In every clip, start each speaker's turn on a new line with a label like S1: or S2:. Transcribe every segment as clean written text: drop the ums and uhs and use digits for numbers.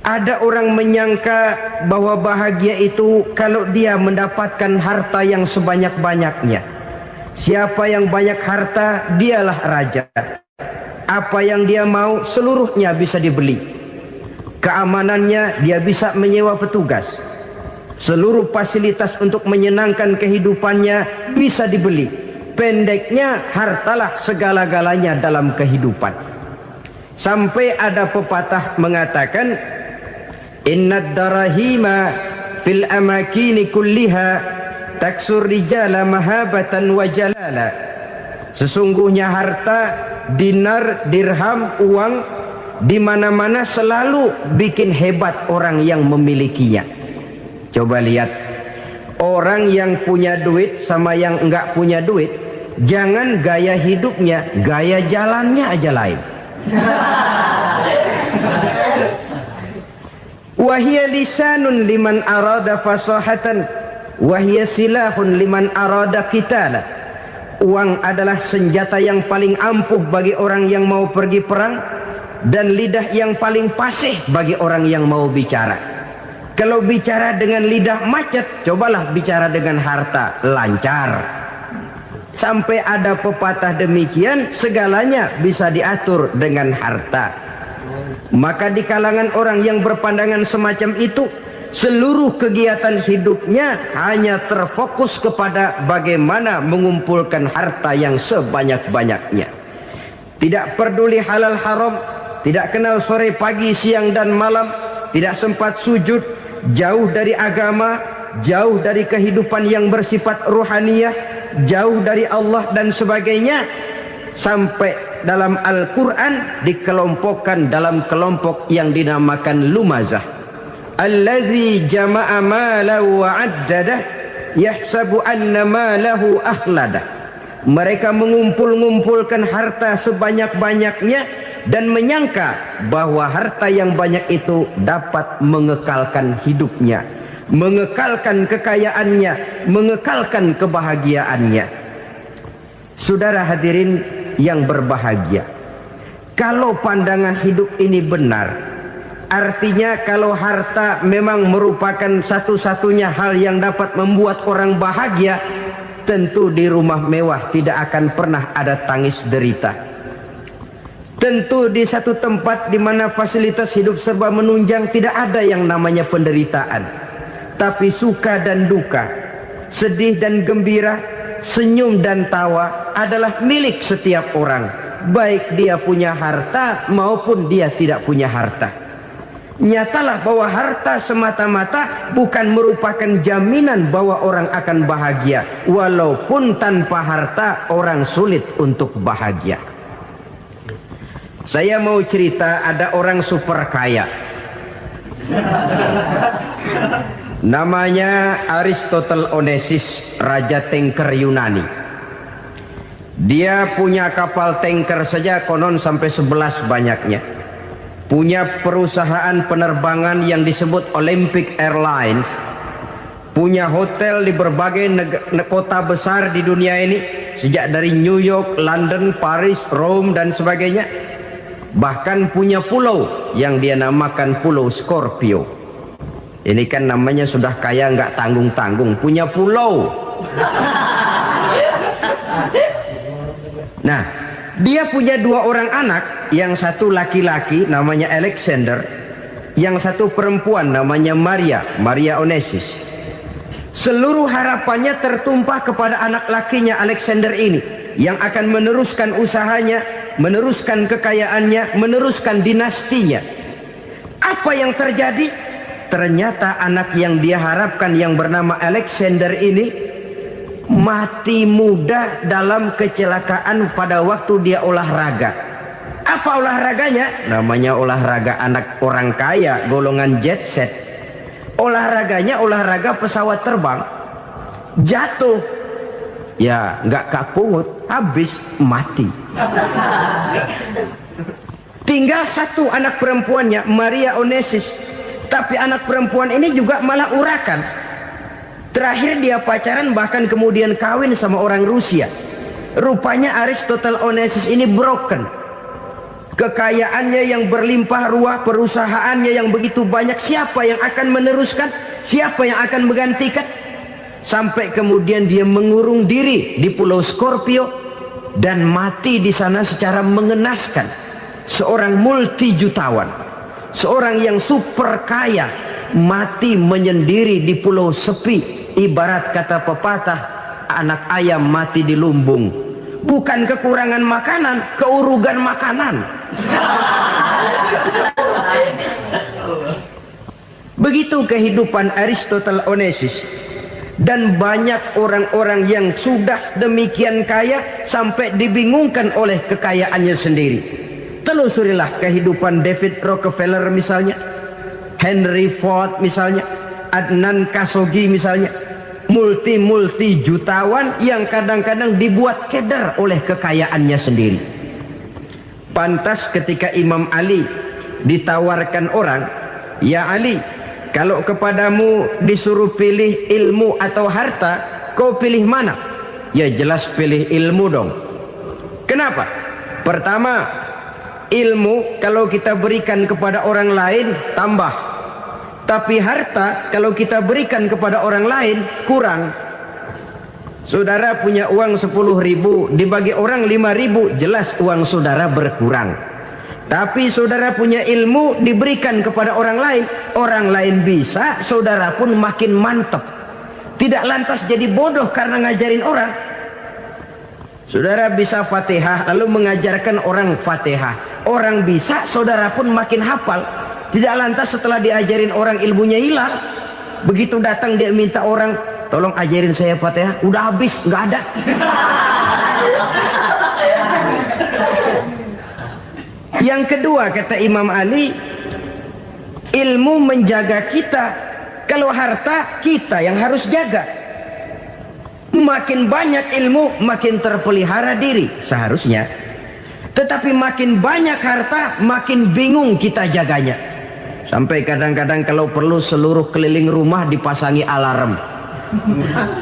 S1: Ada orang menyangka bahwa bahagia itu kalau dia mendapatkan harta yang sebanyak-banyaknya. Siapa yang banyak harta, dialah raja. Apa yang dia mau, seluruhnya bisa dibeli. Keamanannya, dia bisa menyewa petugas. Seluruh fasilitas untuk menyenangkan kehidupannya bisa dibeli. Pendeknya, hartalah segala-galanya dalam kehidupan. Sampai ada pepatah mengatakan, Innad darahima fil amakini kulliha taksur rijala mahabatan wa jalala. Sesungguhnya harta, dinar, dirham, uang di mana-mana selalu bikin hebat orang yang memilikinya. Coba lihat, orang yang punya duit sama yang enggak punya duit, jangan gaya hidupnya, gaya jalannya aja lain. Wahia lisanun liman arada fasahatan, wahia silahun liman arada qitala. Uang adalah senjata yang paling ampuh bagi orang yang mau pergi perang, dan lidah yang paling fasih bagi orang yang mau bicara. Kalau bicara dengan lidah macet, cobalah bicara dengan harta, lancar. Sampai ada pepatah demikian, segalanya bisa diatur dengan harta. Maka di kalangan orang yang berpandangan semacam itu, seluruh kegiatan hidupnya hanya terfokus kepada bagaimana mengumpulkan harta yang sebanyak-banyaknya. Tidak peduli halal haram, tidak kenal sore pagi siang dan malam, tidak sempat sujud, jauh dari agama, jauh dari kehidupan yang bersifat ruhaniyah, jauh dari Allah dan sebagainya. Sampai dalam Al-Quran dikelompokkan dalam kelompok yang dinamakan lumazah. Allazi jama'a malahu wa addadah yahsabu anna malahu akhladah. Mereka mengumpul-ngumpulkan harta sebanyak-banyaknya dan menyangka bahwa harta yang banyak itu dapat mengekalkan hidupnya, mengekalkan kekayaannya, mengekalkan kebahagiaannya. Saudara hadirin yang berbahagia, kalau pandangan hidup ini benar, artinya kalau harta memang merupakan satu-satunya hal yang dapat membuat orang bahagia, tentu di rumah mewah tidak akan pernah ada tangis derita. Tentu di satu tempat di mana fasilitas hidup serba menunjang tidak ada yang namanya penderitaan. Tapi suka dan duka, sedih dan gembira, senyum dan tawa adalah milik setiap orang, baik dia punya harta maupun dia tidak punya harta. Nyatalah bahwa harta semata-mata bukan merupakan jaminan bahwa orang akan bahagia, walaupun tanpa harta orang sulit untuk bahagia. Saya mau cerita, ada orang super kaya, namanya Aristotle Onesimus, raja tanker Yunani. Dia punya kapal tanker saja konon sampai 11 banyaknya. Punya perusahaan penerbangan yang disebut Olympic Airlines. Punya hotel di berbagai kota besar di dunia ini, sejak dari New York, London, Paris, Rome dan sebagainya. Bahkan punya pulau yang dia namakan Pulau Scorpio. Ini kan namanya sudah kaya nggak tanggung-tanggung, punya pulau. Nah, dia punya 2 orang anak, yang satu laki-laki namanya Alexander, yang satu perempuan namanya Maria Onesimus. Seluruh harapannya tertumpah kepada anak lakinya Alexander ini, yang akan meneruskan usahanya, meneruskan kekayaannya, meneruskan dinastinya. Apa yang terjadi? Ternyata anak yang dia harapkan yang bernama Alexander ini mati muda dalam kecelakaan pada waktu dia olahraga. Apa olahraganya? Namanya olahraga anak orang kaya, golongan jet set. Olahraganya olahraga pesawat terbang. Jatuh, ya nggak kapungut, habis mati. Tinggal satu anak perempuannya, Maria Onesimus. Tapi anak perempuan ini juga malah urakan. Terakhir dia pacaran, bahkan kemudian kawin sama orang Rusia. Rupanya Aristotle Onesimus ini broken. kekayaannya yang berlimpah ruah, perusahaannya yang begitu banyak, siapa yang akan meneruskan? Siapa yang akan menggantikan? Sampai kemudian dia mengurung diri di Pulau Scorpio dan mati di sana secara mengenaskan. Seorang multi jutawan, seorang yang super kaya, mati menyendiri di pulau sepi. Ibarat kata pepatah, anak ayam mati di lumbung. Bukan kekurangan makanan, keurugan makanan. Begitu kehidupan Aristotle Onassis. Dan banyak orang-orang yang sudah demikian kaya sampai dibingungkan oleh kekayaannya sendiri. Telusurilah kehidupan David Rockefeller misalnya, Henry Ford misalnya, Adnan Khashoggi misalnya, multi jutawan yang kadang-kadang dibuat keder oleh kekayaannya sendiri. Pantas ketika Imam Ali ditawarkan orang, "Ya Ali, kalau kepadamu disuruh pilih ilmu atau harta, kau pilih mana?" Ya jelas pilih ilmu dong. Kenapa? Pertama, ilmu kalau kita berikan kepada orang lain tambah. Tapi harta kalau kita berikan kepada orang lain kurang. Saudara punya uang 10.000, dibagi orang 5.000, jelas uang saudara berkurang. Tapi saudara punya ilmu diberikan kepada orang lain bisa, saudara pun makin mantap. Tidak lantas jadi bodoh karena ngajarin orang. Saudara bisa Fatihah lalu mengajarkan orang Fatihah, orang bisa, saudara pun makin hafal. Tidak lantas setelah diajarin orang ilmunya hilang. Begitu datang dia minta orang, "Tolong ajarin saya Fatihah," udah habis, nggak ada. Yang kedua kata Imam Ali, ilmu menjaga kita. Kalau harta kita yang harus jaga. Makin banyak ilmu makin terpelihara diri seharusnya. Tetapi makin banyak harta makin bingung kita jaganya. Sampai kadang-kadang kalau perlu seluruh keliling rumah dipasangi alarm.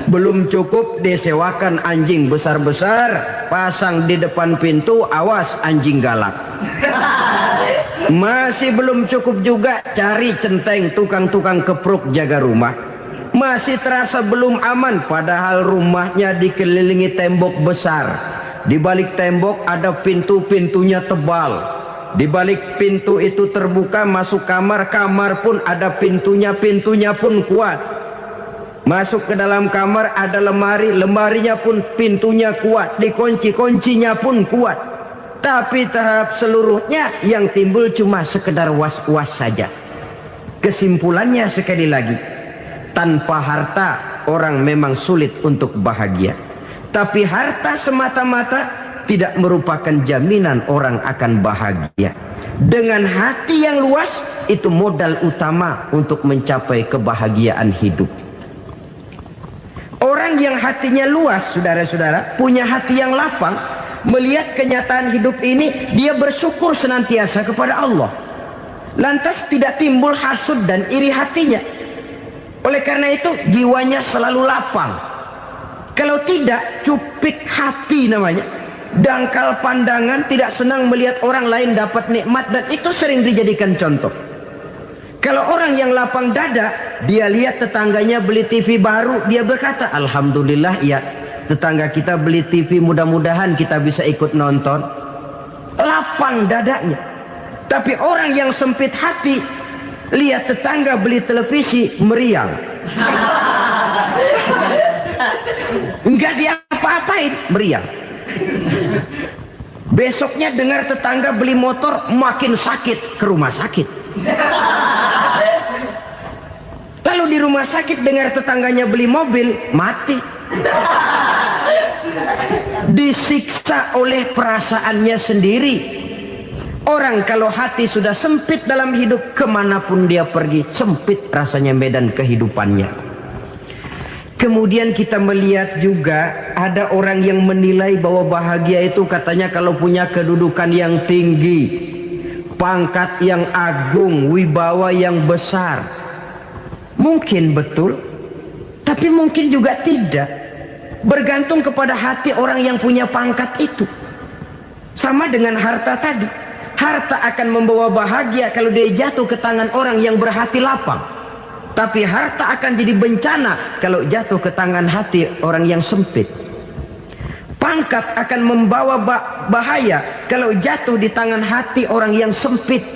S1: Belum cukup disewakan anjing besar-besar, pasang di depan pintu, awas anjing galak. Masih belum cukup juga, cari centeng tukang-tukang kepruk jaga rumah. Masih terasa belum aman, padahal rumahnya dikelilingi tembok besar. Di balik tembok ada pintu-pintunya tebal. Di balik pintu itu terbuka masuk kamar, kamar pun ada pintunya, pintunya pun kuat. Masuk ke dalam kamar ada lemari, lemarinya pun pintunya kuat, dikunci, kuncinya pun kuat. Tapi tahap seluruhnya yang timbul cuma sekedar was-was saja. Kesimpulannya sekali lagi, tanpa harta orang memang sulit untuk bahagia. Tapi harta semata-mata tidak merupakan jaminan orang akan bahagia. Dengan hati yang luas, itu modal utama untuk mencapai kebahagiaan hidup. Orang yang hatinya luas, saudara-saudara, punya hati yang lapang, melihat kenyataan hidup ini, dia bersyukur senantiasa kepada Allah. Lantas tidak timbul hasud dan iri hatinya. Oleh karena itu, jiwanya selalu lapang. Kalau tidak, cupik hati namanya. Dangkal pandangan, tidak senang melihat orang lain dapat nikmat, dan itu sering dijadikan contoh. Kalau orang yang lapang dada, dia lihat tetangganya beli TV baru, dia berkata, "Alhamdulillah ya, tetangga kita beli TV, mudah-mudahan kita bisa ikut nonton." Lapang dadanya. Tapi orang yang sempit hati, lihat tetangga beli televisi, meriang. Enggak diapa-apain, meriang. Besoknya dengar tetangga beli motor, makin sakit, ke rumah sakit. Lalu di rumah sakit dengar tetangganya beli mobil, mati. Disiksa oleh perasaannya sendiri. Orang kalau hati sudah sempit dalam hidup, kemanapun dia pergi, sempit rasanya medan kehidupannya. Kemudian kita melihat juga ada orang yang menilai bahwa bahagia itu katanya kalau punya kedudukan yang tinggi, pangkat yang agung, wibawa yang besar. Mungkin betul, tapi mungkin juga tidak. Bergantung kepada hati orang yang punya pangkat itu. Sama dengan harta tadi. Harta akan membawa bahagia kalau dia jatuh ke tangan orang yang berhati lapang. Tapi harta akan jadi bencana kalau jatuh ke tangan hati orang yang sempit. Pangkat akan membawa bahaya kalau jatuh di tangan hati orang yang sempit.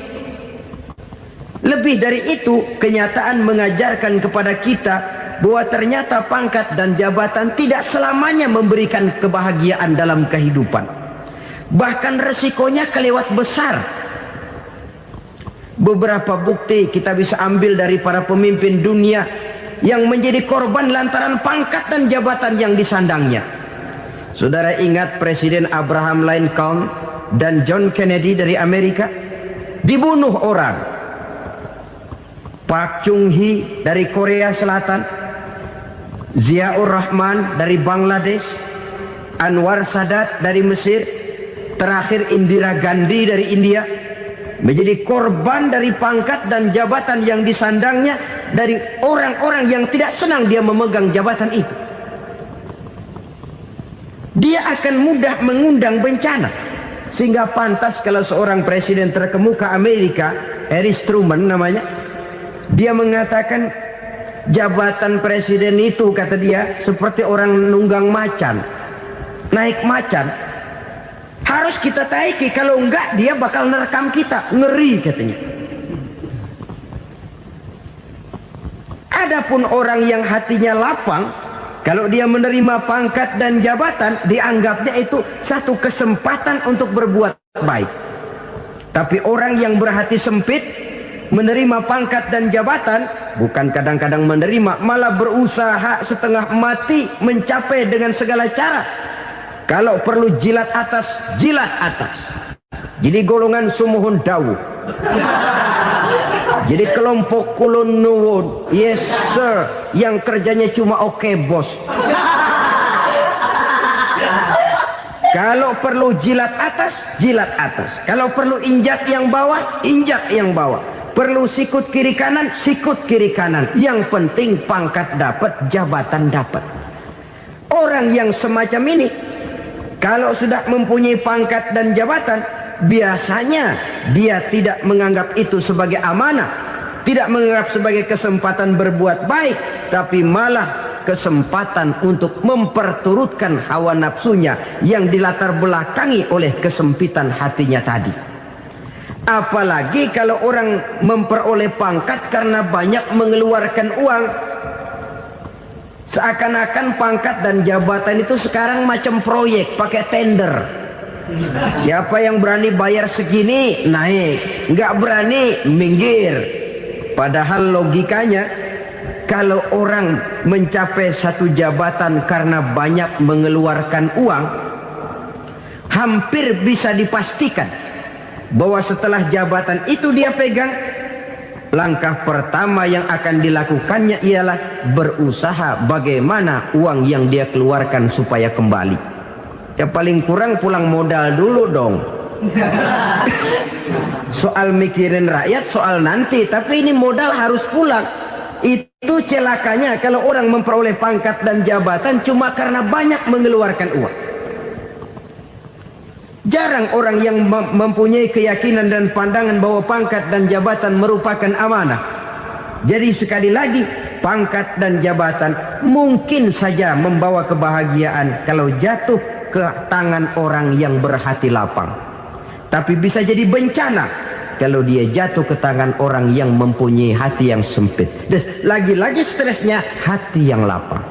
S1: Lebih dari itu, kenyataan mengajarkan kepada kita bahwa ternyata pangkat dan jabatan tidak selamanya memberikan kebahagiaan dalam kehidupan. Bahkan resikonya kelewat besar. Beberapa bukti kita bisa ambil dari para pemimpin dunia yang menjadi korban lantaran pangkat dan jabatan yang disandangnya. Saudara ingat Presiden Abraham Lincoln dan John Kennedy dari Amerika? Dibunuh orang. Park Chung-hee dari Korea Selatan, Ziaur Rahman dari Bangladesh, Anwar Sadat dari Mesir, terakhir Indira Gandhi dari India, menjadi korban dari pangkat dan jabatan yang disandangnya dari orang-orang yang tidak senang dia memegang jabatan itu. Dia akan mudah mengundang bencana. Sehingga pantas kalau seorang presiden terkemuka Amerika, Harry Truman namanya, dia mengatakan jabatan presiden itu, kata dia, seperti orang nunggang macan, naik macan. Harus kita taiki, kalau enggak dia bakal nerekam kita. Ngeri katanya. Adapun orang yang hatinya lapang, kalau dia menerima pangkat dan jabatan, dianggapnya itu satu kesempatan untuk berbuat baik. Tapi orang yang berhati sempit, menerima pangkat dan jabatan, bukan kadang-kadang menerima, malah berusaha setengah mati mencapai dengan segala cara. Kalau perlu jilat atas, jilat atas. Jadi golongan sumuhun dawu. Jadi kelompok kulon nuwun, yes sir, yang kerjanya cuma oke bos. Kalau perlu jilat atas, jilat atas. Kalau perlu injak yang bawah, injak yang bawah. Perlu sikut kiri kanan, sikut kiri kanan. Yang penting pangkat dapat, jabatan dapat. Orang yang semacam ini, kalau sudah mempunyai pangkat dan jabatan, biasanya dia tidak menganggap itu sebagai amanah, tidak menganggap sebagai kesempatan berbuat baik, tapi malah kesempatan untuk memperturutkan hawa nafsunya yang dilatar belakangi oleh kesempitan hatinya tadi. Apalagi kalau orang memperoleh pangkat karena banyak mengeluarkan uang. Seakan-akan pangkat dan jabatan itu sekarang macam proyek, pakai tender. Siapa yang berani bayar segini, naik. Nggak berani, minggir. Padahal logikanya, kalau orang mencapai satu jabatan karena banyak mengeluarkan uang, hampir bisa dipastikan bahwa setelah jabatan itu dia pegang, langkah pertama yang akan dilakukannya ialah berusaha bagaimana uang yang dia keluarkan supaya kembali. Ya paling kurang pulang modal dulu dong. Soal mikirin rakyat soal nanti, tapi ini modal harus pulang. Itu celakanya kalau orang memperoleh pangkat dan jabatan cuma karena banyak mengeluarkan uang. Jarang orang yang mempunyai keyakinan dan pandangan bahwa pangkat dan jabatan merupakan amanah. Jadi sekali lagi, pangkat dan jabatan mungkin saja membawa kebahagiaan kalau jatuh ke tangan orang yang berhati lapang. Tapi bisa jadi bencana kalau dia jatuh ke tangan orang yang mempunyai hati yang sempit. Dan lagi-lagi stresnya hati yang lapang.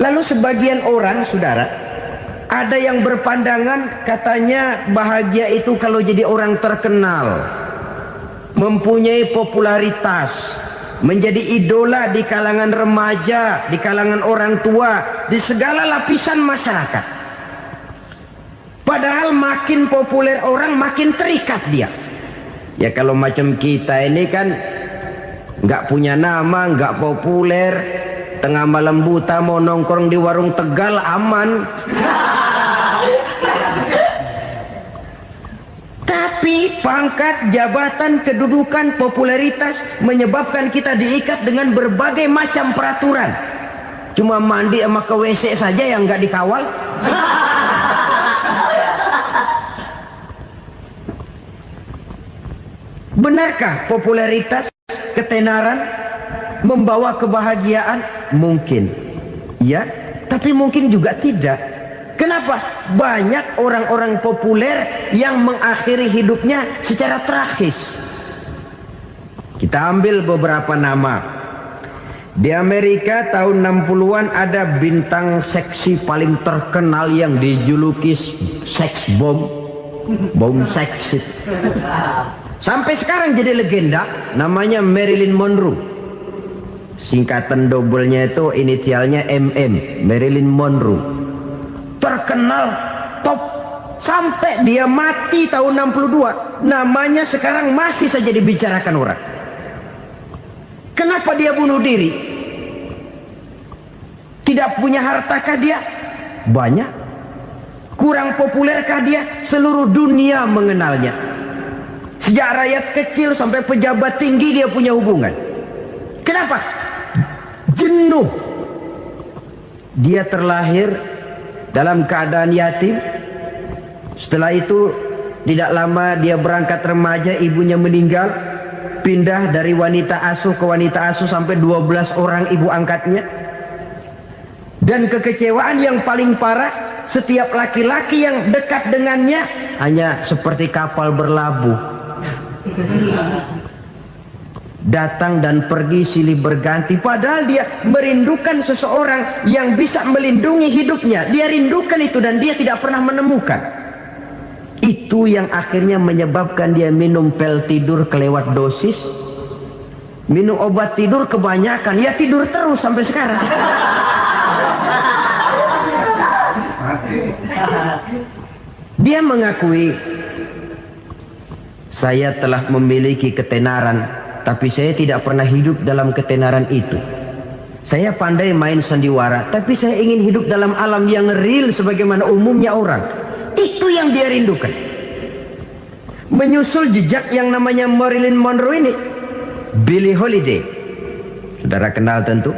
S1: Lalu sebagian orang, saudara, ada yang berpandangan katanya bahagia itu kalau jadi orang terkenal, mempunyai popularitas, menjadi idola di kalangan remaja, di kalangan orang tua, di segala lapisan masyarakat. Padahal makin populer orang makin terikat dia. Ya kalau macam kita ini kan nggak punya nama, nggak populer, tengah malam buta mau nongkrong di warung Tegal aman. Tapi pangkat, jabatan, kedudukan, popularitas menyebabkan kita diikat dengan berbagai macam peraturan. Cuma mandi sama ke WC saja yang nggak dikawal. Benarkah popularitas, ketenaran membawa kebahagiaan? Mungkin, ya, tapi mungkin juga tidak. Kenapa? Banyak orang-orang populer yang mengakhiri hidupnya secara tragis. Kita ambil beberapa nama. Di Amerika tahun 60-an ada bintang seksi paling terkenal yang dijuluki seks bom. Bom seks. Sampai sekarang jadi legenda, namanya Marilyn Monroe. Singkatan doublenya itu inisialnya MM, Marilyn Monroe. Terkenal, top, sampai dia mati tahun 62. Namanya sekarang masih saja dibicarakan orang. Kenapa dia bunuh diri? Tidak punya hartakah dia? Banyak. Kurang populerkah dia? Seluruh dunia mengenalnya. Sejak rakyat kecil sampai pejabat tinggi dia punya hubungan. Kenapa? Jenuh. Dia terlahir dalam keadaan yatim. Setelah itu tidak lama dia berangkat remaja, ibunya meninggal. Pindah dari wanita asuh ke wanita asuh sampai 12 orang ibu angkatnya. Dan kekecewaan yang paling parah, setiap laki-laki yang dekat dengannya hanya seperti kapal berlabuh. Datang dan pergi silih berganti. Padahal dia merindukan seseorang yang bisa melindungi hidupnya. Dia rindukan itu dan dia tidak pernah menemukan. Itu yang akhirnya menyebabkan dia minum pil tidur kelewat dosis, minum obat tidur kebanyakan, ya tidur terus sampai sekarang. Dia mengakui, saya telah memiliki ketenaran, tapi saya tidak pernah hidup dalam ketenaran itu. Saya pandai main sandiwara, tapi saya ingin hidup dalam alam yang real sebagaimana umumnya orang. Itu yang dia rindukan. Menyusul jejak yang namanya Marilyn Monroe ini, Billie Holiday, saudara kenal tentu,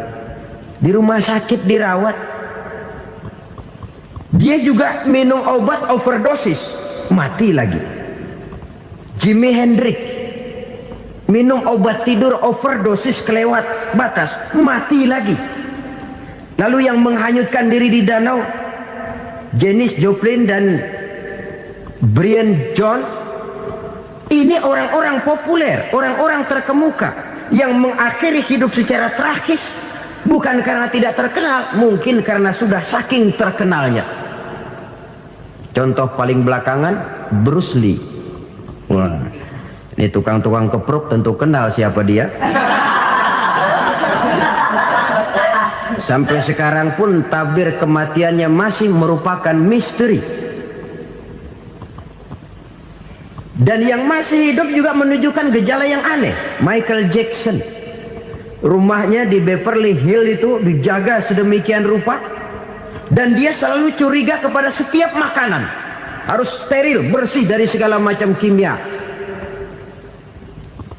S1: di rumah sakit dirawat. Dia juga minum obat overdosis, mati lagi. Jimi Hendrix minum obat tidur overdosis kelewat batas, mati lagi. Lalu yang menghanyutkan diri di danau, Janis Joplin dan Brian Jones. Ini orang-orang populer, orang-orang terkemuka yang mengakhiri hidup secara tragis, bukan karena tidak terkenal, mungkin karena sudah saking terkenalnya. Contoh paling belakangan, Bruce Lee. Wah, ini tukang-tukang kepruk tentu kenal siapa dia. Sampai sekarang pun tabir kematiannya masih merupakan misteri. Dan yang masih hidup juga menunjukkan gejala yang aneh. Michael Jackson, rumahnya di Beverly Hills itu dijaga sedemikian rupa, dan dia selalu curiga kepada setiap makanan harus steril, bersih dari segala macam kimia.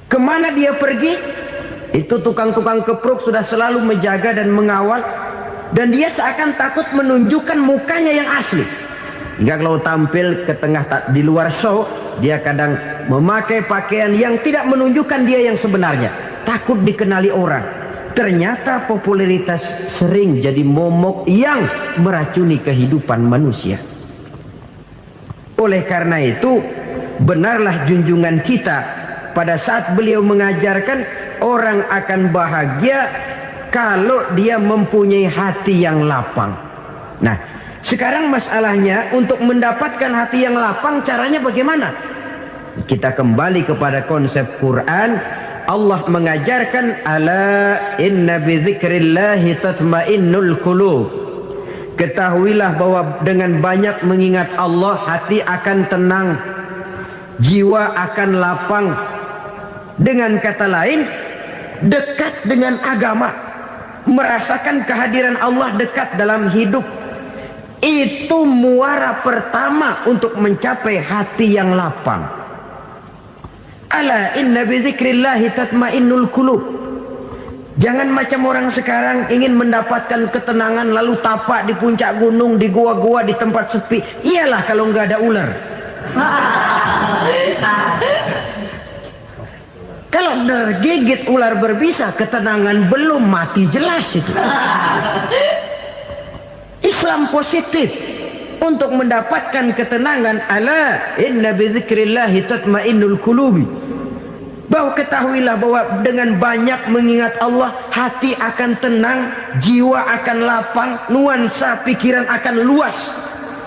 S1: Kemana dia pergi, itu tukang-tukang kepruk sudah selalu menjaga dan mengawal, dan dia seakan takut menunjukkan mukanya yang asli. Hingga kalau tampil ke tengah di luar show, dia kadang memakai pakaian yang tidak menunjukkan dia yang sebenarnya, takut dikenali orang. Ternyata popularitas sering jadi momok yang meracuni kehidupan manusia. Oleh karena itu, benarlah junjungan kita pada saat beliau mengajarkan orang akan bahagia kalau dia mempunyai hati yang lapang. Nah, sekarang masalahnya untuk mendapatkan hati yang lapang, caranya bagaimana? Kita kembali kepada konsep Quran. Allah mengajarkan, ala inna bidzikrillahi tatmainnul qulub. Ketahuilah bahwa dengan banyak mengingat Allah, hati akan tenang, jiwa akan lapang. Dengan kata lain, dekat dengan agama, merasakan kehadiran Allah dekat dalam hidup. Itu muara pertama untuk mencapai hati yang lapang. Ala inna bizikrillahi tatmainnul qulub. Jangan macam orang sekarang ingin mendapatkan ketenangan lalu tapak di puncak gunung, di gua-gua, di tempat sepi. Iyalah kalau nggak ada ular. Kalau tergigit ular berbisa, ketenangan belum, mati jelas itu. Islam positif untuk mendapatkan ketenangan. Ala inna bizikrillahi tatmainnul qulubi. Bahwa ketahuilah bahwa dengan banyak mengingat Allah, hati akan tenang, jiwa akan lapang, nuansa pikiran akan luas.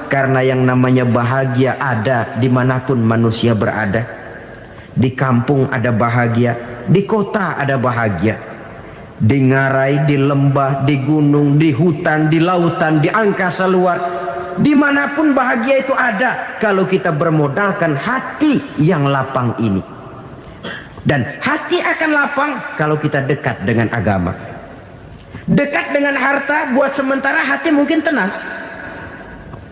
S1: Karena yang namanya bahagia ada dimanapun manusia berada. Di kampung ada bahagia, di kota ada bahagia, di ngarai, di lembah, di gunung, di hutan, di lautan, di angkasa luar, dimanapun bahagia itu ada kalau kita bermodalkan hati yang lapang ini. Dan hati akan lapang kalau kita dekat dengan agama. Dekat dengan harta buat sementara hati mungkin tenang,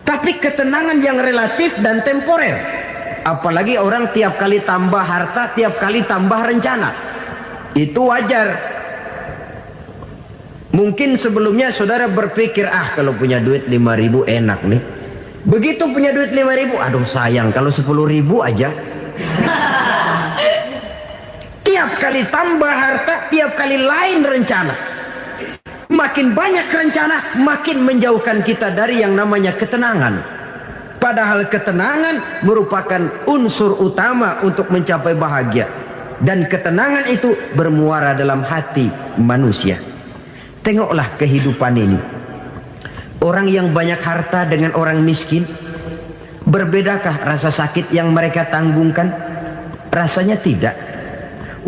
S1: tapi ketenangan yang relatif dan temporer. Apalagi orang tiap kali tambah harta, tiap kali tambah rencana. Itu wajar. Mungkin sebelumnya saudara berpikir, kalau punya duit 5.000 enak nih. Begitu punya duit 5.000, aduh sayang kalau 10.000 aja. Tiap kali tambah harta, tiap kali lain rencana. Makin banyak rencana, makin menjauhkan kita dari yang namanya ketenangan. Padahal ketenangan merupakan unsur utama untuk mencapai bahagia. Dan ketenangan itu bermuara dalam hati manusia. Tengoklah kehidupan ini. Orang yang banyak harta dengan orang miskin, berbedakah rasa sakit yang mereka tanggungkan? Rasanya tidak.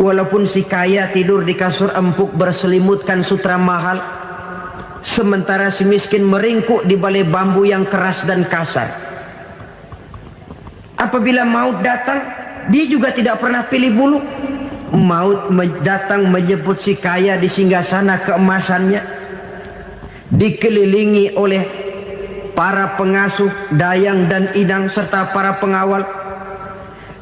S1: Walaupun si kaya tidur di kasur empuk berselimutkan sutra mahal, sementara si miskin meringkuk di balai bambu yang keras dan kasar. Apabila maut datang, dia juga tidak pernah pilih bulu. Maut datang menjemput si kaya di singgasana keemasannya, dikelilingi oleh para pengasuh, dayang dan inang serta para pengawal.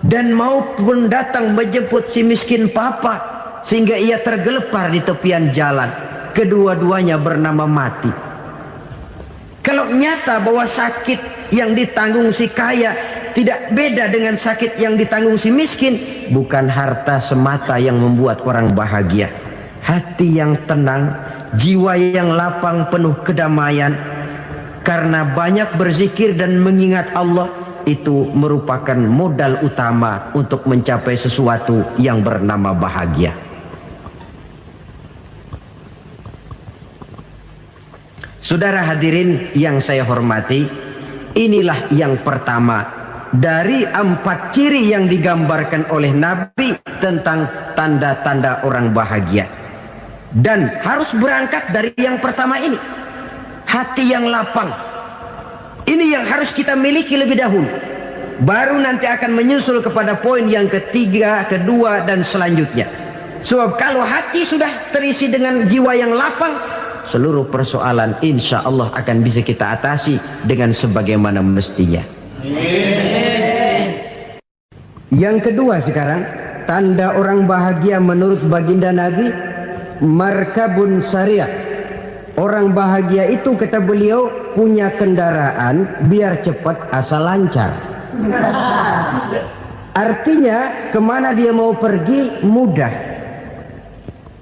S1: Dan maupun datang menjemput si miskin papa sehingga ia tergelepar di tepian jalan. Kedua-duanya bernama mati. Kalau nyata bahwa sakit yang ditanggung si kaya tidak beda dengan sakit yang ditanggung si miskin, bukan harta semata yang membuat orang bahagia. Hati yang tenang, jiwa yang lapang penuh kedamaian karena banyak berzikir dan mengingat Allah, itu merupakan modal utama untuk mencapai sesuatu yang bernama bahagia. Saudara hadirin yang saya hormati, inilah yang pertama dari 4 ciri yang digambarkan oleh Nabi tentang tanda-tanda orang bahagia. Dan harus berangkat dari yang pertama ini, hati yang lapang. Ini yang harus kita miliki lebih dahulu. Baru nanti akan menyusul kepada poin yang ketiga, kedua, dan selanjutnya. Sebab kalau hati sudah terisi dengan jiwa yang lapang, seluruh persoalan insya Allah akan bisa kita atasi dengan sebagaimana mestinya. Yang kedua sekarang, tanda orang bahagia menurut baginda Nabi, markabun syariah. Orang bahagia itu, kata beliau, punya kendaraan biar cepat asal lancar. Artinya kemana dia mau pergi mudah.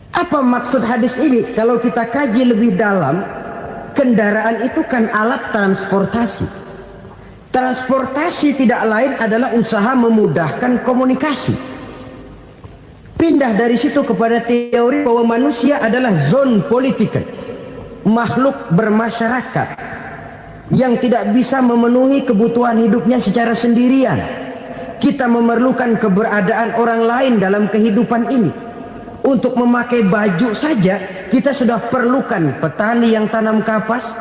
S1: Apa maksud hadis ini? Kalau kita kaji lebih dalam, kendaraan itu kan alat transportasi. Transportasi tidak lain adalah usaha memudahkan komunikasi. Pindah dari situ kepada teori bahwa manusia adalah zon political, makhluk bermasyarakat yang tidak bisa memenuhi kebutuhan hidupnya secara sendirian. Kita memerlukan keberadaan orang lain dalam kehidupan ini. Untuk memakai baju saja kita sudah perlukan petani yang tanam kapas,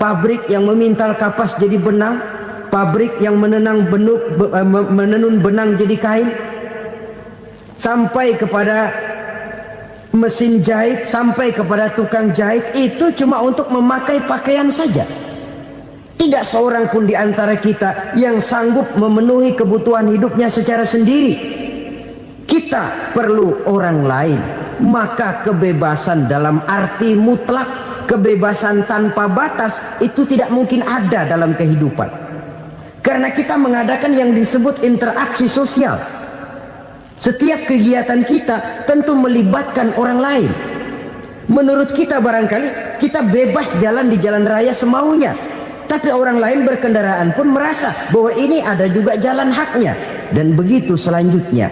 S1: pabrik yang memintal kapas jadi benang, pabrik yang menenun benang jadi kain, sampai kepada mesin jahit, sampai kepada tukang jahit. Itu cuma untuk memakai pakaian saja. Tidak seorang pun di antara kita yang sanggup memenuhi kebutuhan hidupnya secara sendiri. Kita perlu orang lain. Maka kebebasan dalam arti mutlak, kebebasan tanpa batas, itu tidak mungkin ada dalam kehidupan. Karena kita mengadakan yang disebut interaksi sosial. Setiap kegiatan kita tentu melibatkan orang lain. Menurut kita barangkali kita bebas jalan di jalan raya semaunya, tapi orang lain berkendaraan pun merasa bahwa ini ada juga jalan haknya, dan begitu selanjutnya.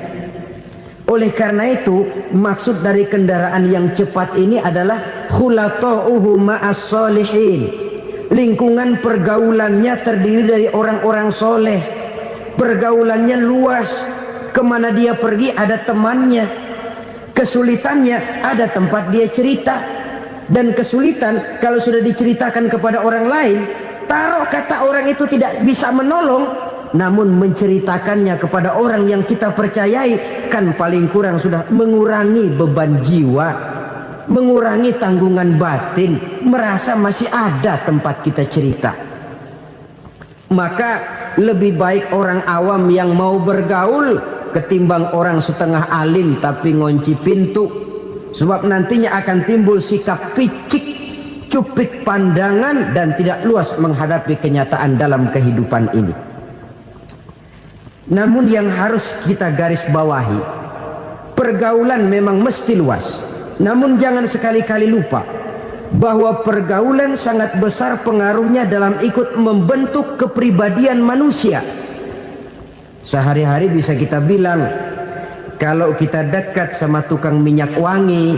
S1: Oleh karena itu, maksud dari kendaraan yang cepat ini adalah khulata'uhu ma'as solihin. Lingkungan pergaulannya terdiri dari orang-orang soleh. Pergaulannya luas. Kemana dia pergi ada temannya. Kesulitannya ada tempat dia cerita. Dan kesulitan kalau sudah diceritakan kepada orang lain, taruh kata orang itu tidak bisa menolong, namun menceritakannya kepada orang yang kita percayai, kan paling kurang sudah mengurangi beban jiwa, mengurangi tanggungan batin, merasa masih ada tempat kita cerita. Maka lebih baik orang awam yang mau bergaul ketimbang orang setengah alim tapi ngunci pintu. Sebab nantinya akan timbul sikap picik, cupik pandangan, dan tidak luas menghadapi kenyataan dalam kehidupan ini. Namun yang harus kita garis bawahi, pergaulan memang mesti luas. Namun jangan sekali-kali lupa bahwa pergaulan sangat besar pengaruhnya dalam ikut membentuk kepribadian manusia. Sehari-hari bisa kita bilang, kalau kita dekat sama tukang minyak wangi,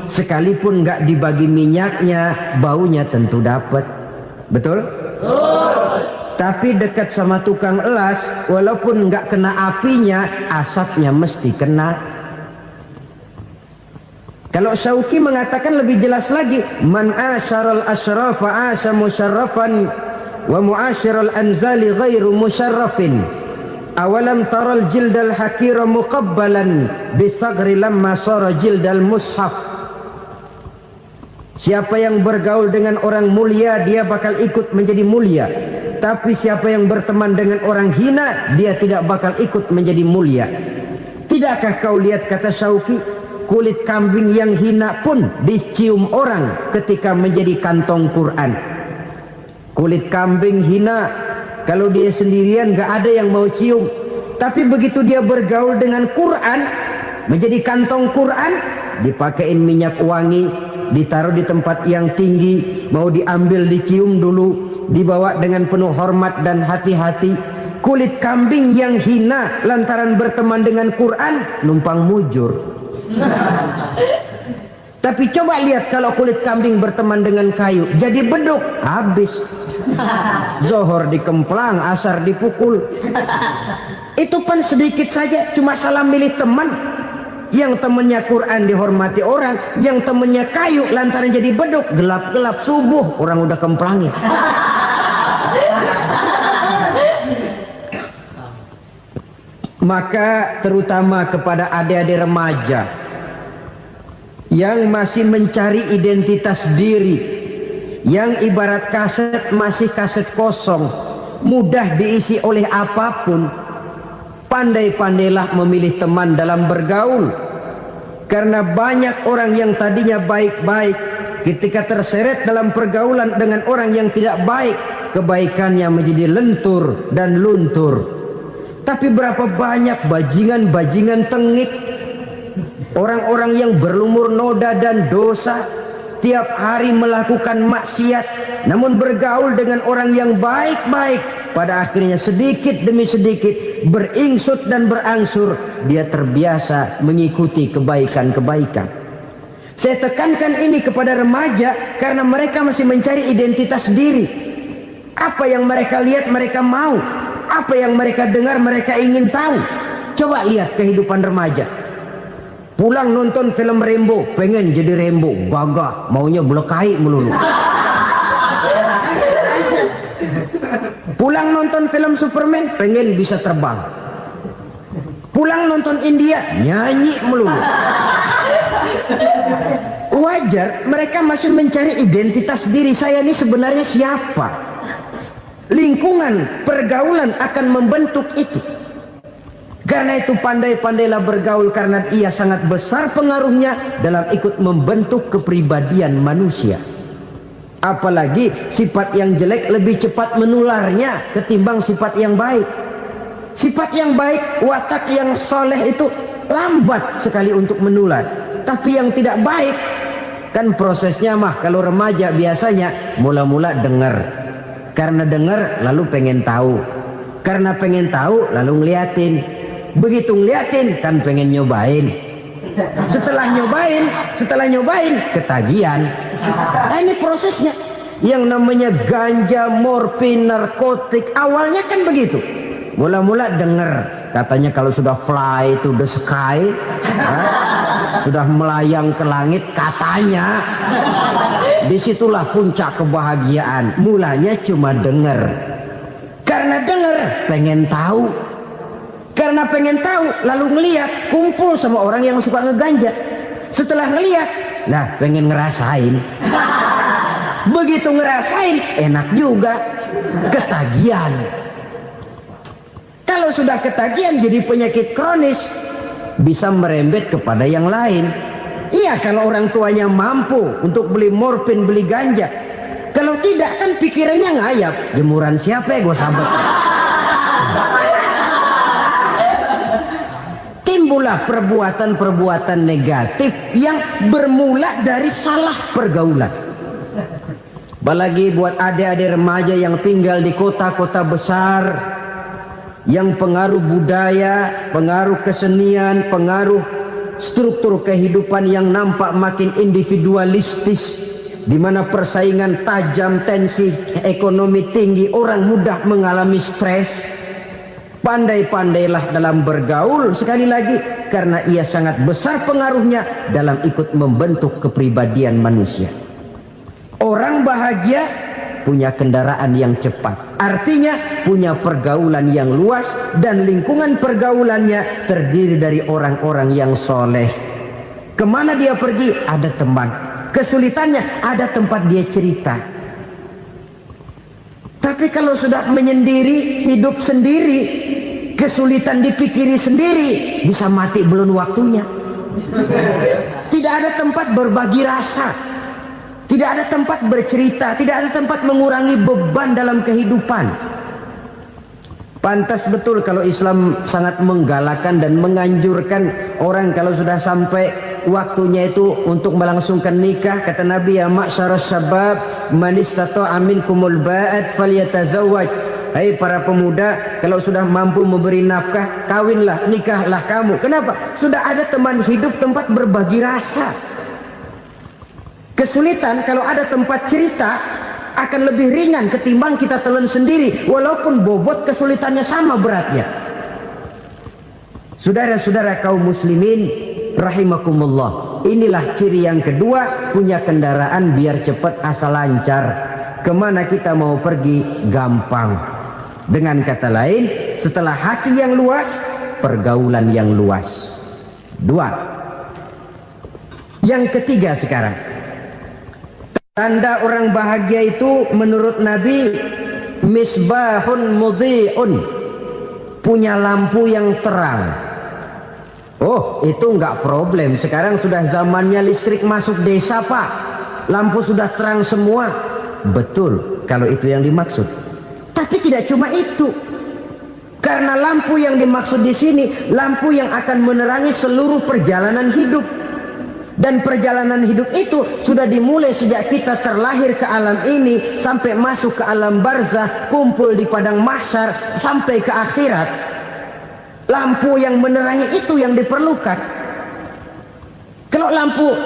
S1: sekalipun nggak dibagi minyaknya, baunya tentu dapat. Betul? Tapi dekat sama tukang elas, walaupun nggak kena apinya, asapnya mesti kena. Kalau Syauqi mengatakan lebih jelas lagi, man asyaral asrafa asa musyarrafan wa muasyiral anzali ghairu musyarrafin. Awalam taral jildal hakira muqabbalan bisagri lamma sara jildal mushaf. Siapa yang bergaul dengan orang mulia, dia bakal ikut menjadi mulia. Tapi siapa yang berteman dengan orang hina, dia tidak bakal ikut menjadi mulia. Tidakkah kau lihat, kata Syauqi, kulit kambing yang hina pun dicium orang ketika menjadi kantong Quran. Kulit kambing hina, kalau dia sendirian gak ada yang mau cium. Tapi begitu dia bergaul dengan Quran, menjadi kantong Quran, dipakein minyak wangi, ditaruh di tempat yang tinggi, mau diambil dicium dulu, dibawa dengan penuh hormat dan hati-hati. Kulit kambing yang hina lantaran berteman dengan Quran, numpang mujur. Tapi coba lihat kalau kulit kambing berteman dengan kayu, jadi beduk, habis. Zohor dikemplang, asar dipukul. Itu pun sedikit saja, cuma salah milih teman. Yang temennya Quran dihormati orang, yang temennya kayu lantaran jadi beduk, gelap-gelap subuh orang udah kemplangnya. Maka terutama kepada adik-adik remaja yang masih mencari identitas diri, yang ibarat kaset masih kaset kosong, mudah diisi oleh apapun, pandai-pandailah memilih teman dalam bergaul. Karena banyak orang yang tadinya baik-baik, ketika terseret dalam pergaulan dengan orang yang tidak baik, kebaikannya menjadi lentur dan luntur. Tapi berapa banyak bajingan-bajingan tengik, orang-orang yang berlumur noda dan dosa, tiap hari melakukan maksiat, namun bergaul dengan orang yang baik-baik, pada akhirnya sedikit demi sedikit beringsut dan berangsur dia terbiasa mengikuti kebaikan-kebaikan. Saya tekankan ini kepada remaja karena mereka masih mencari identitas diri. Apa yang mereka lihat mereka mau, apa yang mereka dengar mereka ingin tahu. Coba lihat kehidupan remaja. Pulang nonton film Rambo, pengen jadi Rambo, gagah, maunya belekai melulu. Pulang nonton film Superman, pengen bisa terbang. Pulang nonton India, nyanyi melulu. Wajar, mereka masih mencari identitas diri. Saya ini sebenarnya siapa? Lingkungan, pergaulan akan membentuk itu. Karena itu pandai-pandailah bergaul, karena ia sangat besar pengaruhnya dalam ikut membentuk kepribadian manusia. Apalagi sifat yang jelek lebih cepat menularnya ketimbang sifat yang baik. Sifat yang baik, watak yang soleh itu lambat sekali untuk menular. Tapi yang tidak baik kan prosesnya mah kalau remaja biasanya mula-mula dengar. Karena dengar lalu pengen tahu. Karena pengen tahu lalu ngeliatin. Begitu ngeliatin kan pengen nyobain. Setelah nyobain ketagihan. Nah, ini prosesnya. Yang namanya ganja, morfin, narkotik awalnya kan begitu. Mula-mula dengar katanya kalau sudah fly to the sky, sudah melayang ke langit katanya, disitulah puncak kebahagiaan. Mulanya cuma dengar. Karena dengar pengen tahu. Karena pengen tahu lalu ngeliat, kumpul sama orang yang suka ngeganja. Setelah ngeliat, nah pengen ngerasain. Begitu ngerasain enak juga, ketagihan. Kalau sudah ketagihan jadi penyakit kronis, bisa merembet kepada yang lain. Iya kalau orang tuanya mampu untuk beli morfin, beli ganja. Kalau tidak kan pikirannya ngayap, jemuran siapa ya gue sahabat. Timbullah perbuatan-perbuatan negatif yang bermula dari salah pergaulan. Apalagi buat adik-adik remaja yang tinggal di kota-kota besar, yang pengaruh budaya, pengaruh kesenian, pengaruh struktur kehidupan yang nampak makin individualistis, di mana persaingan tajam, tensi ekonomi tinggi, orang mudah mengalami stres. Pandai-pandailah dalam bergaul, sekali lagi karena ia sangat besar pengaruhnya dalam ikut membentuk kepribadian manusia. Orang bahagia punya kendaraan yang cepat, artinya punya pergaulan yang luas, dan lingkungan pergaulannya terdiri dari orang-orang yang soleh. Kemana dia pergi ada teman, kesulitannya ada tempat dia cerita. Tapi kalau sudah menyendiri, hidup sendiri, kesulitan dipikiri sendiri, bisa mati belum waktunya. Tidak ada tempat berbagi rasa, tidak ada tempat bercerita, tidak ada tempat mengurangi beban dalam kehidupan. Pantas betul kalau Islam sangat menggalakkan dan menganjurkan orang kalau sudah sampai waktunya itu untuk melangsungkan nikah. Kata Nabi, ya ma'syaras syabab man istata'a minkumul ba'at falyatazawwaj. Hai para pemuda, kalau sudah mampu memberi nafkah, kawinlah, nikahlah kamu. Kenapa? Sudah ada teman hidup, tempat berbagi rasa. Kesulitan kalau ada tempat cerita akan lebih ringan ketimbang kita telan sendiri, walaupun bobot kesulitannya sama beratnya. Saudara-saudara kaum muslimin rahimakumullah, inilah ciri yang kedua, punya kendaraan biar cepat asal lancar. Kemana kita mau pergi gampang. Dengan kata lain, setelah hati yang luas, pergaulan yang luas. Dua. Yang ketiga sekarang, tanda orang bahagia itu menurut Nabi, misbahun mudhi'un, punya lampu yang terang. Oh, itu enggak problem. Sekarang sudah zamannya listrik masuk desa, Pak. Lampu sudah terang semua. Betul, kalau itu yang dimaksud. Tapi tidak cuma itu. Karena lampu yang dimaksud di sini, lampu yang akan menerangi seluruh perjalanan hidup. Dan perjalanan hidup itu sudah dimulai sejak kita terlahir ke alam ini, sampai masuk ke alam barzah, kumpul di padang mahsyar, sampai ke akhirat. Lampu yang menerangi itu yang diperlukan. Kalau lampu,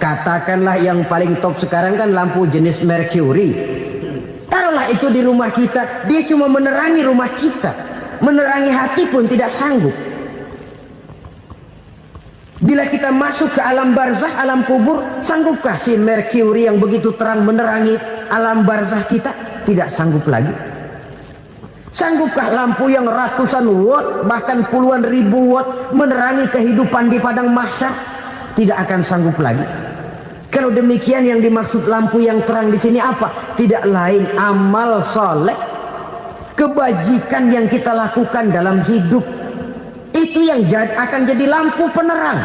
S1: katakanlah yang paling top sekarang kan lampu jenis Mercury. Taruhlah itu di rumah kita, dia cuma menerangi rumah kita. Menerangi hati pun tidak sanggup. Bila kita masuk ke alam barzah, alam kubur, sanggupkah si Mercury yang begitu terang menerangi alam barzah kita? Tidak sanggup lagi. Sanggupkah lampu yang ratusan watt, bahkan puluhan ribu watt menerangi kehidupan di padang mahsyar? Tidak akan sanggup lagi. Kalau demikian, yang dimaksud lampu yang terang di sini apa? Tidak lain amal soleh, kebajikan yang kita lakukan dalam hidup. Itu yang akan jadi lampu penerang.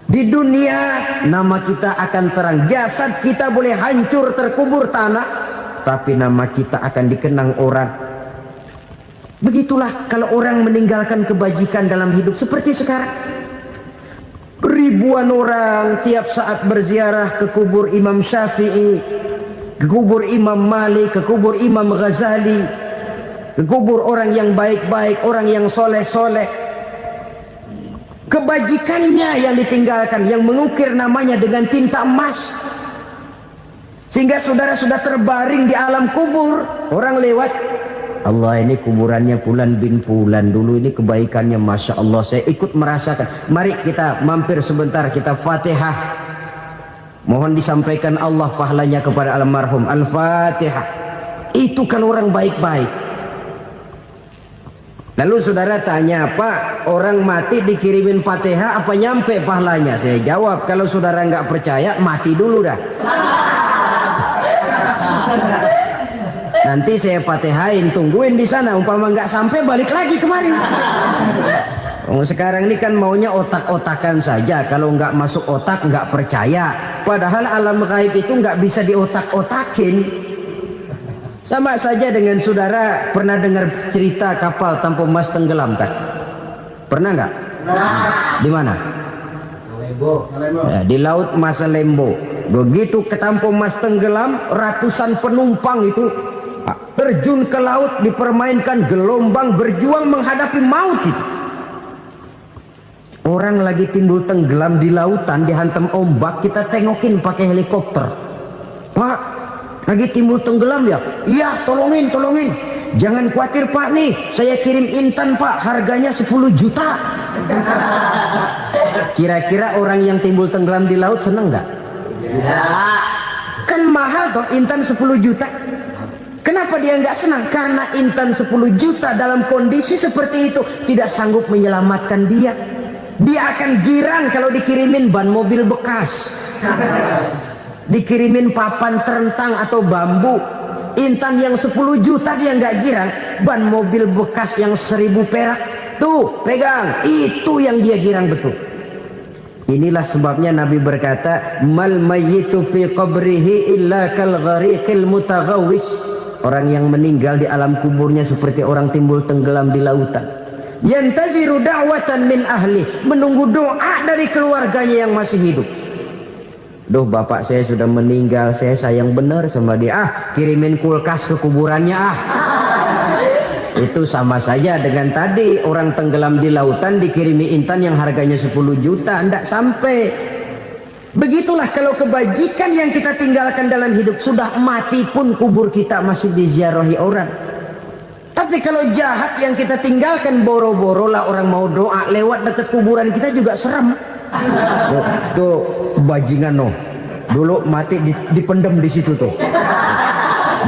S1: Di dunia nama kita akan terang. Jasad kita boleh hancur terkubur tanah, tapi nama kita akan dikenang orang. Begitulah kalau orang meninggalkan kebajikan dalam hidup seperti sekarang. Ribuan orang tiap saat berziarah ke kubur Imam Syafi'i, ke kubur Imam Malik, ke kubur Imam Ghazali, ke kubur orang yang baik-baik, orang yang soleh-soleh. Kebajikannya yang ditinggalkan, yang mengukir namanya dengan tinta emas. Sehingga saudara sudah terbaring di alam kubur, orang lewat, Allah, ini kuburannya Fulan bin Fulan, dulu ini kebaikannya Masya Allah, saya ikut merasakan. Mari kita mampir sebentar, kita Fatihah, mohon disampaikan Allah pahalanya kepada almarhum. Al-Fatihah. Itu kalau orang baik-baik. Lalu saudara tanya, Pak, orang mati dikirimin Fatihah apa nyampe pahalanya? Saya jawab, kalau saudara nggak percaya, mati dulu dah. Nanti saya Fatihain, tungguin di sana. Umpama nggak sampai, balik lagi kemari. Sekarang ini kan maunya otak-otakan saja. Kalau nggak masuk otak, nggak percaya. Padahal alam gaib itu nggak bisa diotak-otakin. Sama saja dengan saudara pernah dengar cerita kapal tanpa emas tenggelam kan? Pernah nggak? Di mana? Ya, di laut Masalembo. Begitu ketampo emas tenggelam, ratusan penumpang itu terjun ke laut, dipermainkan gelombang, berjuang menghadapi maut itu. Orang lagi timbul tenggelam di lautan, dihantam ombak, kita tengokin pakai helikopter. Pak, lagi timbul tenggelam ya? Iya, tolongin. Jangan khawatir Pak, nih saya kirim intan Pak, harganya 10 juta. Kira-kira orang yang timbul tenggelam di laut seneng nggak? Ya. Kan mahal toh intan 10 juta. Kenapa dia nggak senang? Karena intan 10 juta dalam kondisi seperti itu tidak sanggup menyelamatkan dia. Dia akan girang kalau dikirimin ban mobil bekas, dikirimin papan terentang atau bambu. Intan yang 10 juta dia nggak girang. Ban mobil bekas yang 1000 perak, tuh pegang, itu yang dia girang betul. Inilah sebabnya Nabi berkata, mal mayyitu fi qabrihi illa kal ghariqil mutaghawwis. Orang yang meninggal di alam kuburnya seperti orang timbul tenggelam di lautan. Yantaziru da'watan min ahli, menunggu doa dari keluarganya yang masih hidup. Duh, bapak saya sudah meninggal, saya sayang benar sama dia. Kirimin kulkas ke kuburannya Itu sama saja dengan tadi orang tenggelam di lautan dikirimi intan yang harganya 10 juta, tidak sampai. Begitulah kalau kebajikan yang kita tinggalkan dalam hidup, sudah mati pun kubur kita masih diziarahi orang. Tapi kalau jahat yang kita tinggalkan, boro-boro lah orang mau doa lewat dekat kuburan kita juga serem. Tuh bajingan no, dulu mati dipendem di situ tuh.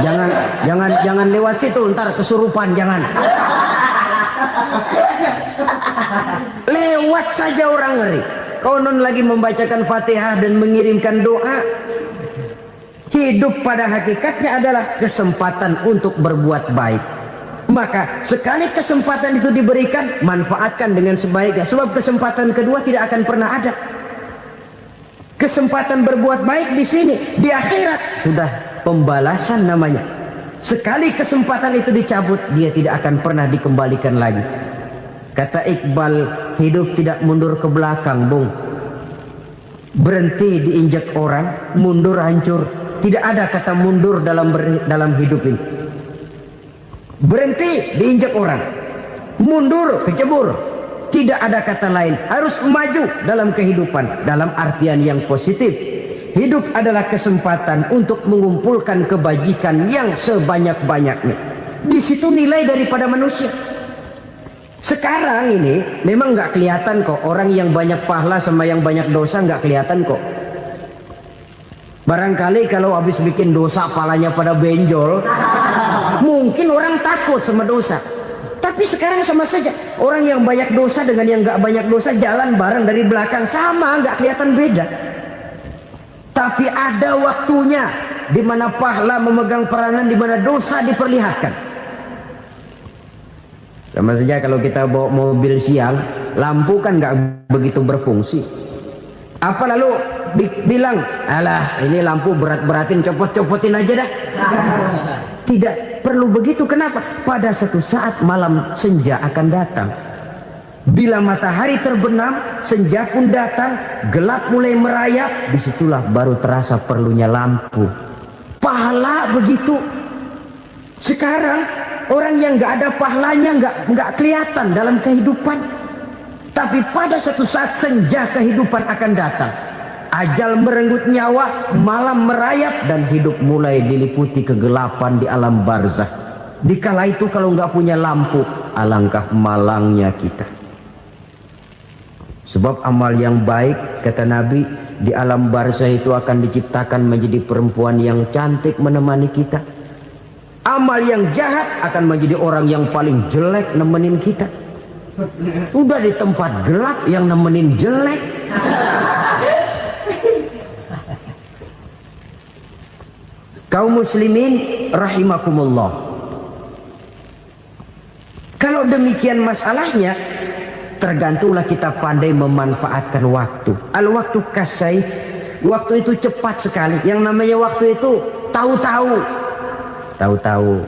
S1: Jangan lewat situ, ntar kesurupan, jangan. Lewat saja orang ngeri. Konon lagi membacakan Fatihah dan mengirimkan doa. Hidup pada hakikatnya adalah kesempatan untuk berbuat baik. Maka sekali kesempatan itu diberikan, manfaatkan dengan sebaiknya. Sebab kesempatan kedua tidak akan pernah ada. Kesempatan berbuat baik di sini, di akhirat sudah pembalasan namanya. Sekali kesempatan itu dicabut, dia tidak akan pernah dikembalikan lagi. Kata Iqbal, hidup tidak mundur ke belakang, Bung. Berhenti diinjak orang, mundur hancur. Tidak ada kata mundur dalam hidup ini. Berhenti diinjak orang, mundur kecebur. Tidak ada kata lain, harus maju dalam kehidupan dalam artian yang positif. Hidup adalah kesempatan untuk mengumpulkan kebajikan yang sebanyak-banyaknya. Di situ nilai daripada manusia. Sekarang ini memang nggak kelihatan kok, orang yang banyak pahala sama yang banyak dosa nggak kelihatan kok. Barangkali kalau habis bikin dosa palanya pada benjol, mungkin orang takut sama dosa. Tapi sekarang sama saja, orang yang banyak dosa dengan yang nggak banyak dosa jalan bareng dari belakang, sama, nggak kelihatan beda. Tapi ada waktunya di mana pahala memegang peranan, di mana dosa diperlihatkan. Sama saja kalau kita bawa mobil siang, lampu kan nggak begitu berfungsi. Apa lalu bilang, alah ini lampu berat-beratin, copot-copotin aja dah. Tidak, perlu begitu. Kenapa? Pada suatu saat malam senja akan datang. Bila matahari terbenam, senja pun datang, gelap mulai merayap, disitulah baru terasa perlunya lampu. Pahala begitu. Sekarang orang yang nggak ada pahalanya nggak kelihatan dalam kehidupan. Tapi pada suatu saat senja kehidupan akan datang. Ajal merenggut nyawa, malam merayap, dan hidup mulai diliputi kegelapan di alam barzah. Dikala itu kalau nggak punya lampu, alangkah malangnya kita. Sebab amal yang baik, kata Nabi, di alam barzah itu akan diciptakan menjadi perempuan yang cantik menemani kita. Amal yang jahat akan menjadi orang yang paling jelek nemenin kita. Udah di tempat gelap yang nemenin jelek. Kaum muslimin rahimakumullah. Kalau demikian masalahnya, tergantunglah kita pandai memanfaatkan waktu. Al-waktu kasayf. Waktu itu cepat sekali. Yang namanya waktu itu tahu-tahu. Tahu-tahu.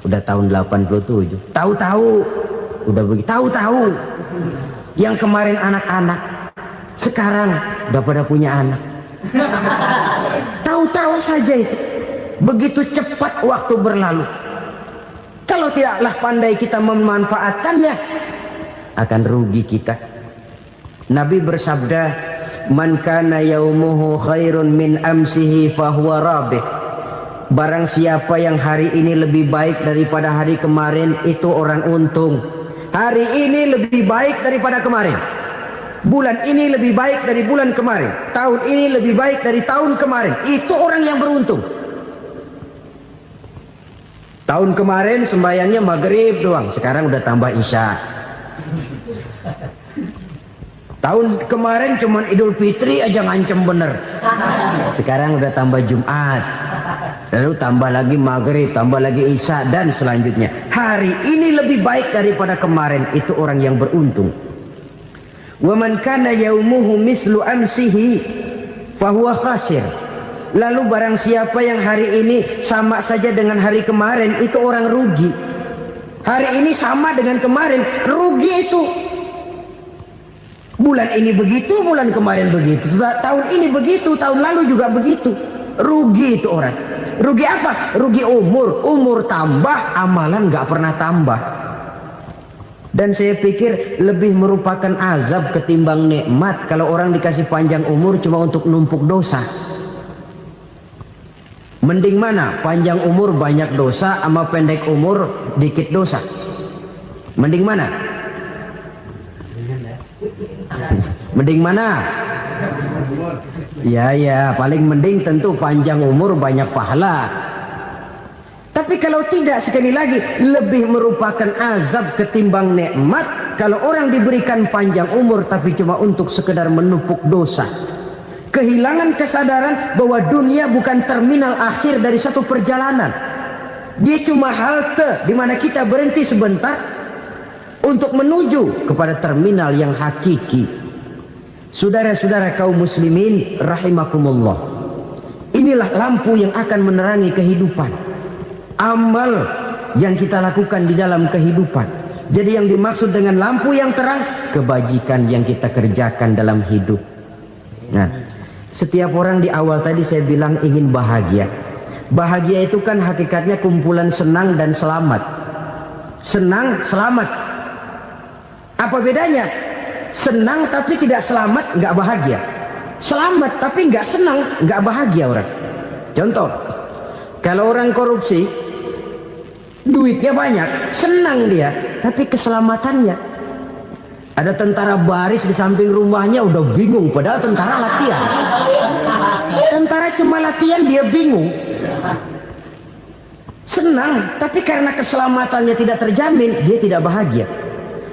S1: Udah tahun 87. Tahu-tahu. Udah begitu. Tahu-tahu. Yang kemarin anak-anak, sekarang udah pada punya anak. Tahu-tahu saja itu. Begitu cepat waktu berlalu. Kalau tidaklah pandai kita memanfaatkannya, akan rugi kita. Nabi bersabda, "Man kana yaumuhu khairun min amsihi fahuwa rabih." Barang siapa yang hari ini lebih baik daripada hari kemarin, itu orang untung. Hari ini lebih baik daripada kemarin. Bulan ini lebih baik dari bulan kemarin. Tahun ini lebih baik dari tahun kemarin. Itu orang yang beruntung. Tahun kemarin sembahyangnya maghrib doang, sekarang udah tambah isya. Tahun kemarin cuman Idul Fitri aja ngancem bener, sekarang udah tambah Jumat, lalu tambah lagi maghrib, tambah lagi isya, dan selanjutnya. Hari ini lebih baik daripada kemarin, itu orang yang beruntung. Wa man kana yaumuhu mislu amsihi fahuwa khasir. Lalu barang siapa yang hari ini sama saja dengan hari kemarin, itu orang rugi. Hari ini sama dengan kemarin, rugi itu. Bulan ini begitu, bulan kemarin begitu, tahun ini begitu, tahun lalu juga begitu. Rugi itu orang. Rugi apa? Rugi umur. Umur tambah, amalan gak pernah tambah. Dan saya pikir lebih merupakan azab ketimbang nikmat kalau orang dikasih panjang umur cuma untuk numpuk dosa. Mending mana? Panjang umur banyak dosa sama pendek umur dikit dosa? Mending mana? Mending mana? Ya, paling mending tentu panjang umur banyak pahala. Tapi kalau tidak, sekali lagi, lebih merupakan azab ketimbang nikmat kalau orang diberikan panjang umur tapi cuma untuk sekedar menumpuk dosa. Kehilangan kesadaran bahwa dunia bukan terminal akhir dari satu perjalanan. Dia cuma halte di mana kita berhenti sebentar untuk menuju kepada terminal yang hakiki. Saudara-saudara kaum muslimin rahimakumullah. Inilah lampu yang akan menerangi kehidupan. Amal yang kita lakukan di dalam kehidupan. Jadi yang dimaksud dengan lampu yang terang, kebajikan yang kita kerjakan dalam hidup. Nah, setiap orang di awal tadi saya bilang ingin bahagia. Bahagia itu kan hakikatnya kumpulan senang dan selamat. Senang, selamat. Apa bedanya? Senang tapi tidak selamat, nggak bahagia. Selamat tapi nggak senang, nggak bahagia orang. Contoh, kalau orang korupsi, duitnya banyak, senang dia, tapi keselamatannya. Ada tentara baris di samping rumahnya udah bingung, padahal tentara latihan. Tentara cuma latihan, dia bingung. Senang, tapi karena keselamatannya tidak terjamin, dia tidak bahagia.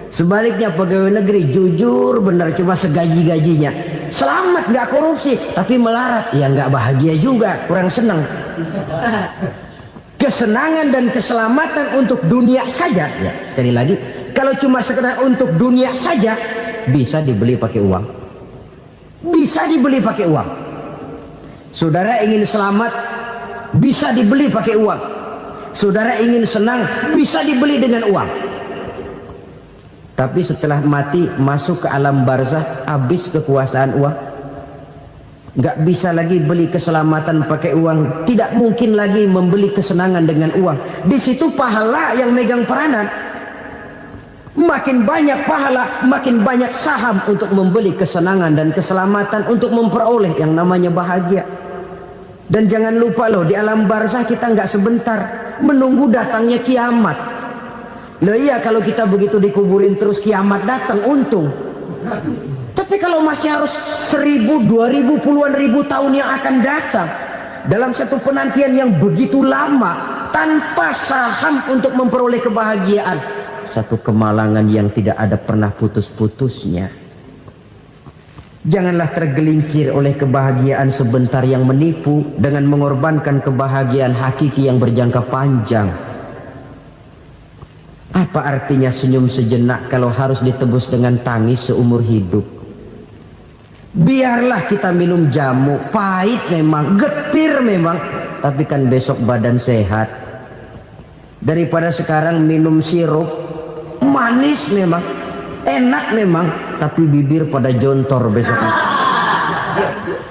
S1: Sebaliknya pegawai negeri jujur benar, cuma segaji-gajinya, selamat nggak korupsi, tapi melarat, ya nggak bahagia juga, kurang senang. Kesenangan dan keselamatan untuk dunia saja, ya sekali lagi, kalau cuma sekedar untuk dunia saja, bisa dibeli pakai uang. Bisa dibeli pakai uang. Saudara ingin selamat, bisa dibeli pakai uang. Saudara ingin senang, bisa dibeli dengan uang. Tapi setelah mati, masuk ke alam barzah, habis kekuasaan uang. Nggak bisa lagi beli keselamatan pakai uang. Tidak mungkin lagi membeli kesenangan dengan uang. Di situ pahala yang megang peranan. Makin banyak pahala, makin banyak saham untuk membeli kesenangan dan keselamatan, untuk memperoleh yang namanya bahagia. Dan jangan lupa loh, di alam barzah kita nggak sebentar, menunggu datangnya kiamat. Loh iya, kalau kita begitu dikuburin terus kiamat datang, untung. Tapi kalau masih harus 1000, 2000, puluhan ribu tahun yang akan datang, dalam satu penantian yang begitu lama, tanpa saham untuk memperoleh kebahagiaan, satu kemalangan yang tidak ada pernah putus-putusnya. Janganlah tergelincir oleh kebahagiaan sebentar yang menipu dengan mengorbankan kebahagiaan hakiki yang berjangka panjang. Apa artinya senyum sejenak kalau harus ditebus dengan tangis seumur hidup? Biarlah kita minum jamu, pahit memang, getir memang, tapi kan besok badan sehat. Daripada sekarang minum sirup, manis memang, enak memang, tapi bibir pada jontor besok.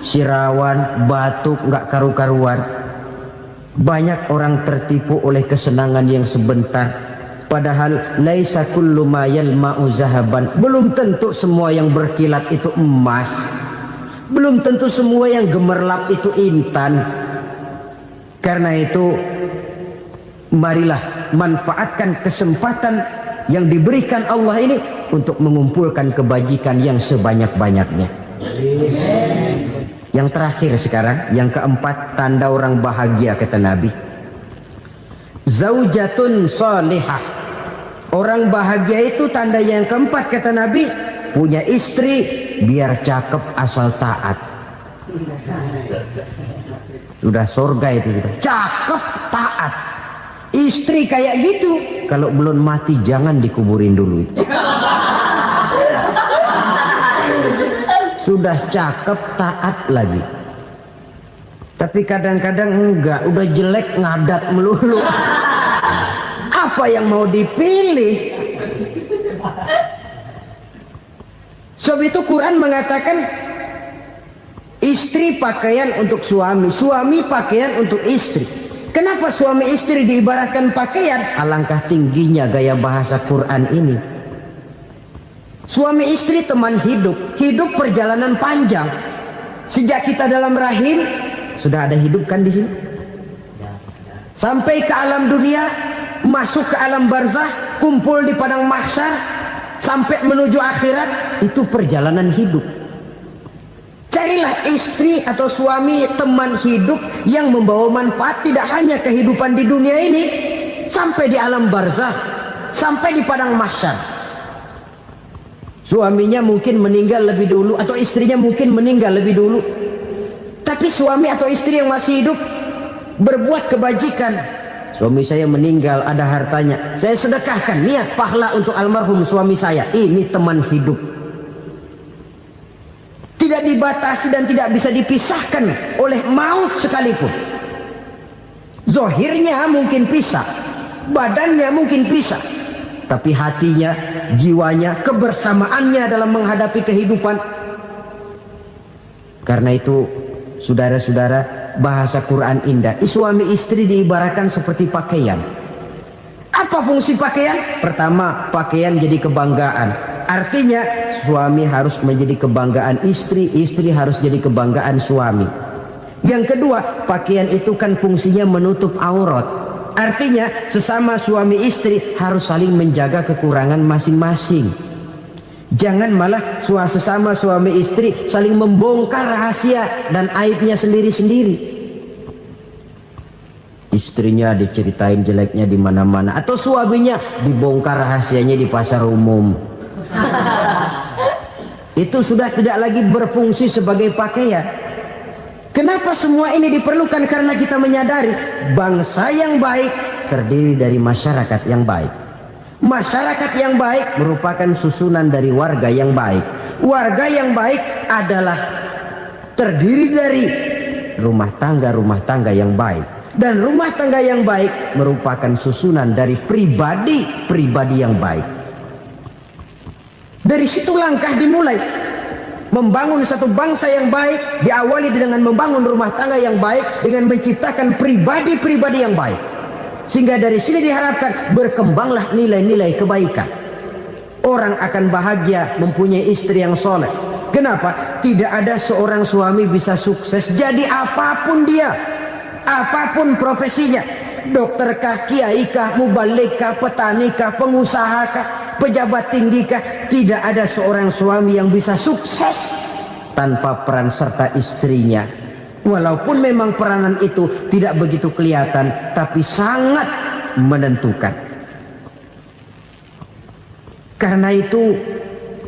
S1: Sirawan, batuk, nggak karu-karuan. Banyak orang tertipu oleh kesenangan yang sebentar. Padahal laisa kullu ma yalma'u zahaban. Belum tentu semua yang berkilat itu emas. Belum tentu semua yang gemerlap itu intan. Karena itu, marilah manfaatkan kesempatan yang diberikan Allah ini untuk mengumpulkan kebajikan yang sebanyak-banyaknya. Yang terakhir sekarang, yang keempat, tanda orang bahagia kata Nabi. Zaujatun salihah. Orang bahagia itu tanda yang keempat kata Nabi, punya istri biar cakep asal taat. Sudah surga itu, cakep taat. Istri kayak gitu, kalau belum mati jangan dikuburin dulu. Sudah cakep taat lagi. Tapi kadang-kadang enggak, udah jelek ngadat melulu. Apa yang mau dipilih? Sebab itu Quran mengatakan istri pakaian untuk suami, suami pakaian untuk istri. Kenapa suami istri diibaratkan pakaian? Alangkah tingginya gaya bahasa Quran ini. Suami istri teman hidup, hidup perjalanan panjang. Sejak kita dalam rahim sudah ada hidup kan di sini. Sampai ke alam dunia, masuk ke alam barzah, kumpul di padang mahsyar, sampai menuju akhirat, itu perjalanan hidup. Carilah istri atau suami teman hidup yang membawa manfaat tidak hanya kehidupan di dunia ini, sampai di alam barzah, sampai di padang mahsyar. Suaminya mungkin meninggal lebih dulu, atau istrinya mungkin meninggal lebih dulu, tapi suami atau istri yang masih hidup berbuat kebajikan. Suami saya meninggal, ada hartanya, saya sedekahkan, niat pahala untuk almarhum suami saya. Ini teman hidup. Tidak dibatasi dan tidak bisa dipisahkan oleh maut sekalipun. Zohirnya mungkin pisah, badannya mungkin pisah, tapi hatinya, jiwanya, kebersamaannya dalam menghadapi kehidupan. Karena itu, saudara-saudara, bahasa Quran indah. Suami istri diibaratkan seperti pakaian. Apa fungsi pakaian? Pertama, pakaian jadi kebanggaan. Artinya suami harus menjadi kebanggaan istri, istri harus jadi kebanggaan suami. Yang kedua, pakaian itu kan fungsinya menutup aurat. Artinya sesama suami istri harus saling menjaga kekurangan masing-masing. Jangan malah sesama suami istri saling membongkar rahasia dan aibnya sendiri-sendiri. Istrinya diceritain jeleknya di mana-mana, atau suaminya dibongkar rahasianya di pasar umum. Itu sudah tidak lagi berfungsi sebagai pakaian. Kenapa semua ini diperlukan? Karena kita menyadari bangsa yang baik terdiri dari masyarakat yang baik. Masyarakat yang baik merupakan susunan dari warga yang baik. Warga yang baik adalah terdiri dari rumah tangga yang baik. Dan rumah tangga yang baik merupakan susunan dari pribadi-pribadi yang baik. Dari situ langkah dimulai. Membangun satu bangsa yang baik diawali dengan membangun rumah tangga yang baik, dengan menciptakan pribadi-pribadi yang baik. Sehingga dari sini diharapkan berkembanglah nilai-nilai kebaikan. Orang akan bahagia mempunyai istri yang soleh. Kenapa? Tidak ada seorang suami bisa sukses jadi apapun dia, apapun profesinya, dokter kah, kiai kah, mubalik kah, petani kah, pengusaha kah, pejabat tinggi kah. Tidak ada seorang suami yang bisa sukses tanpa peran serta istrinya. Walaupun memang peranan itu tidak begitu kelihatan, tapi sangat menentukan. Karena itu,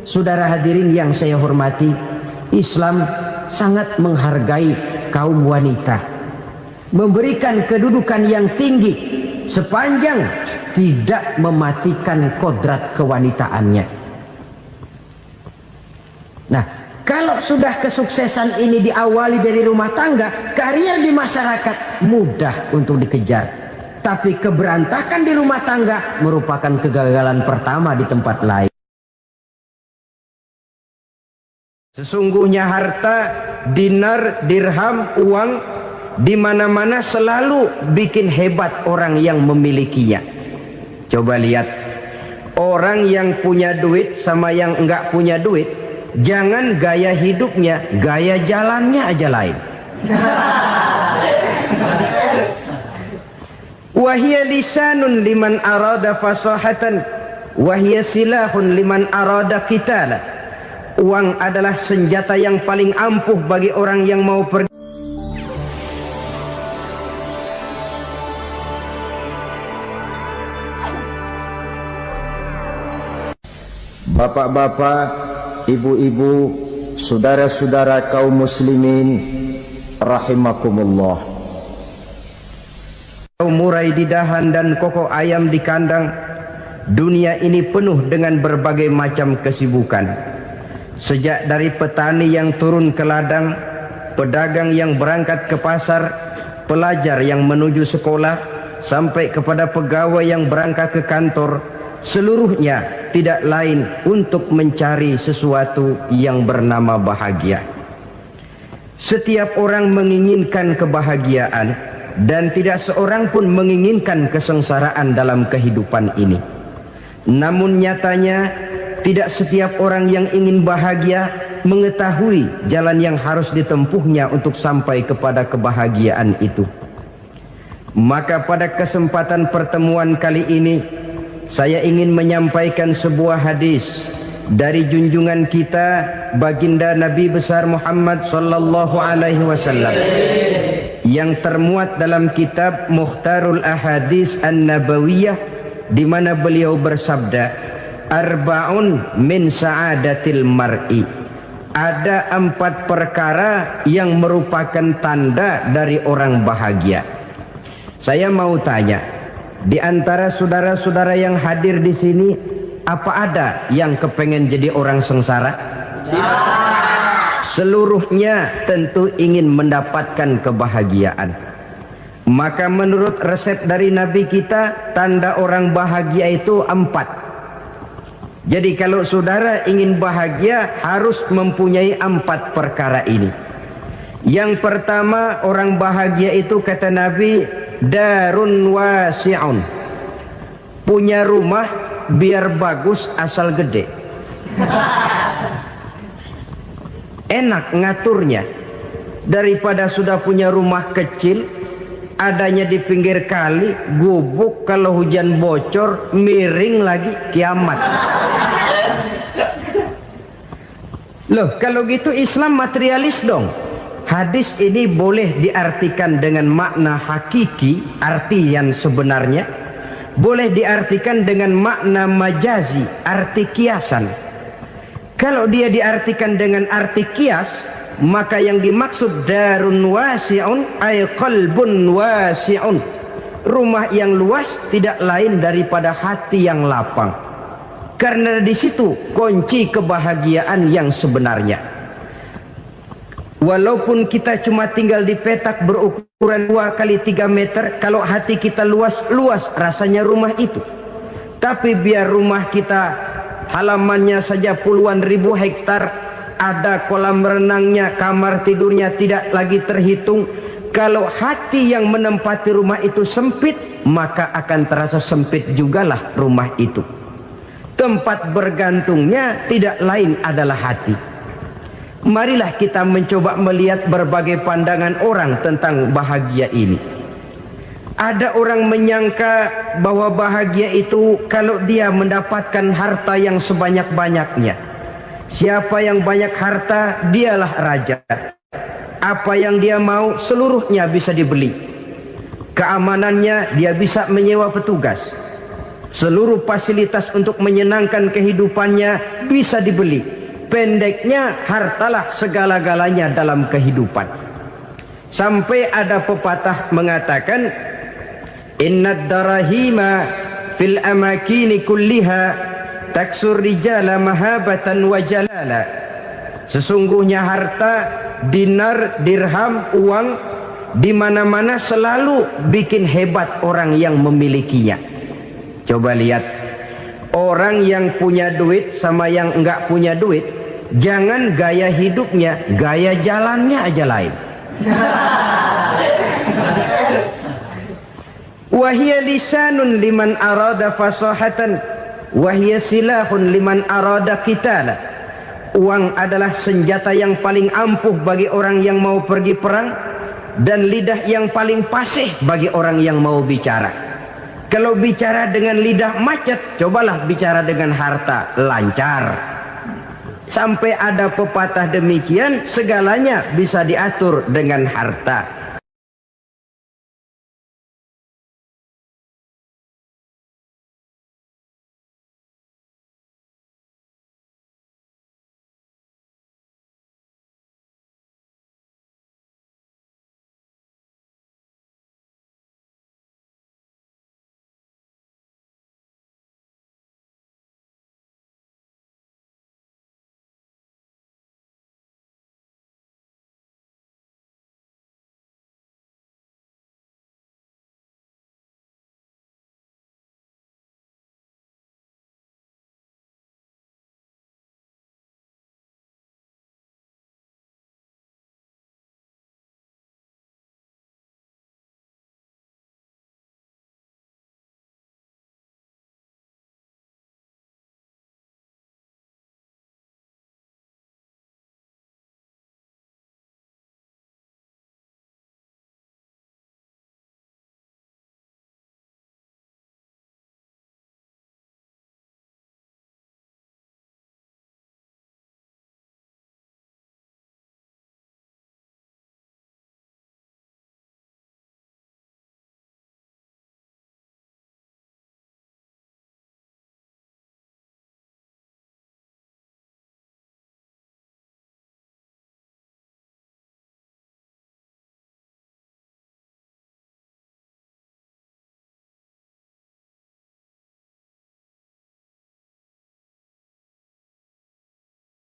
S1: saudara hadirin yang saya hormati, Islam sangat menghargai kaum wanita, memberikan kedudukan yang tinggi sepanjang tidak mematikan kodrat kewanitaannya. Nah, kalau sudah kesuksesan ini diawali dari rumah tangga, karier di masyarakat mudah untuk dikejar. Tapi keberantakan di rumah tangga merupakan kegagalan pertama di tempat lain. Sesungguhnya harta, dinar, dirham, uang di mana-mana selalu bikin hebat orang yang memilikinya. Coba lihat, orang yang punya duit sama yang enggak punya duit, jangan gaya hidupnya, gaya jalannya aja lain. Wahia lisanun liman arada fasahatan, wahia silahun liman arada qitala. Uang adalah senjata yang paling ampuh bagi orang yang mau pergi. Bapak-bapak, ibu-ibu, saudara-saudara kaum muslimin rahimakumullah. Murai di dahan dan koko ayam di kandang, dunia ini penuh dengan berbagai macam kesibukan. Sejak dari petani yang turun ke ladang, pedagang yang berangkat ke pasar, pelajar yang menuju sekolah, sampai kepada pegawai yang berangkat ke kantor, seluruhnya tidak lain untuk mencari sesuatu yang bernama bahagia. Setiap orang menginginkan kebahagiaan, dan tidak seorang pun menginginkan kesengsaraan dalam kehidupan ini. Namun nyatanya tidak setiap orang yang ingin bahagia mengetahui jalan yang harus ditempuhnya untuk sampai kepada kebahagiaan itu. Maka pada kesempatan pertemuan kali ini, saya ingin menyampaikan sebuah hadis dari junjungan kita baginda Nabi besar Muhammad sallallahu alaihi wasallam yang termuat dalam kitab Mukhtarul Ahadits An-Nabawiyah, di mana beliau bersabda, arba'un min sa'adatil mar'i. Ada 4 perkara yang merupakan tanda dari orang bahagia. Saya mau tanya, di antara saudara-saudara yang hadir di sini, apa ada yang kepengen jadi orang sengsara? Seluruhnya tentu ingin mendapatkan kebahagiaan. Maka menurut resep dari Nabi kita, tanda orang bahagia itu 4. Jadi kalau saudara ingin bahagia, harus mempunyai 4 perkara ini. Yang pertama, orang bahagia itu kata Nabi, darun wasi'un. Punya rumah biar bagus asal gede. Enak ngaturnya. Daripada sudah punya rumah kecil, adanya di pinggir kali, gubuk, kalau hujan bocor, miring lagi, kiamat. Loh, kalau gitu Islam materialis dong. Hadis ini boleh diartikan dengan makna hakiki, arti yang sebenarnya. Boleh diartikan dengan makna majazi, arti kiasan. Kalau dia diartikan dengan arti kias, maka yang dimaksud darun wasi'un ay qalbun wasi'un. Rumah yang luas tidak lain daripada hati yang lapang. Karena di situ kunci kebahagiaan yang sebenarnya. Walaupun kita cuma tinggal di petak berukuran 2 kali 3 meter, kalau hati kita luas rasanya rumah itu. Tapi biar rumah kita halamannya saja puluhan ribu hektar, ada kolam renangnya, kamar tidurnya tidak lagi terhitung. Kalau hati yang menempati rumah itu sempit, maka akan terasa sempit jugalah rumah itu. Tempat bergantungnya tidak lain adalah hati. Marilah kita mencoba melihat berbagai pandangan orang tentang bahagia ini. Ada orang menyangka bahwa bahagia itu kalau dia mendapatkan harta yang sebanyak-banyaknya. Siapa yang banyak harta, dialah raja. Apa yang dia mau, seluruhnya bisa dibeli. Keamanannya, dia bisa menyewa petugas. Seluruh fasilitas untuk menyenangkan kehidupannya bisa dibeli. Pendeknya, hartalah segala-galanya dalam kehidupan. Sampai ada pepatah mengatakan, innad darahima fil amakini kulliha taksur rijala mahabatan wa jalala. Sesungguhnya harta, dinar, dirham, uang di mana-mana selalu bikin hebat orang yang memilikinya. Coba lihat, orang yang punya duit sama yang enggak punya duit, jangan gaya hidupnya, gaya jalannya aja lain. Wahia lisanun liman arada fasahatan, wahia silahun liman arada qitala. Uang adalah senjata yang paling ampuh bagi orang yang mau pergi perang, dan lidah yang paling fasih bagi orang yang mau bicara. Kalau bicara dengan lidah macet, cobalah bicara dengan harta, lancar. Sampai ada pepatah demikian, segalanya bisa diatur dengan harta.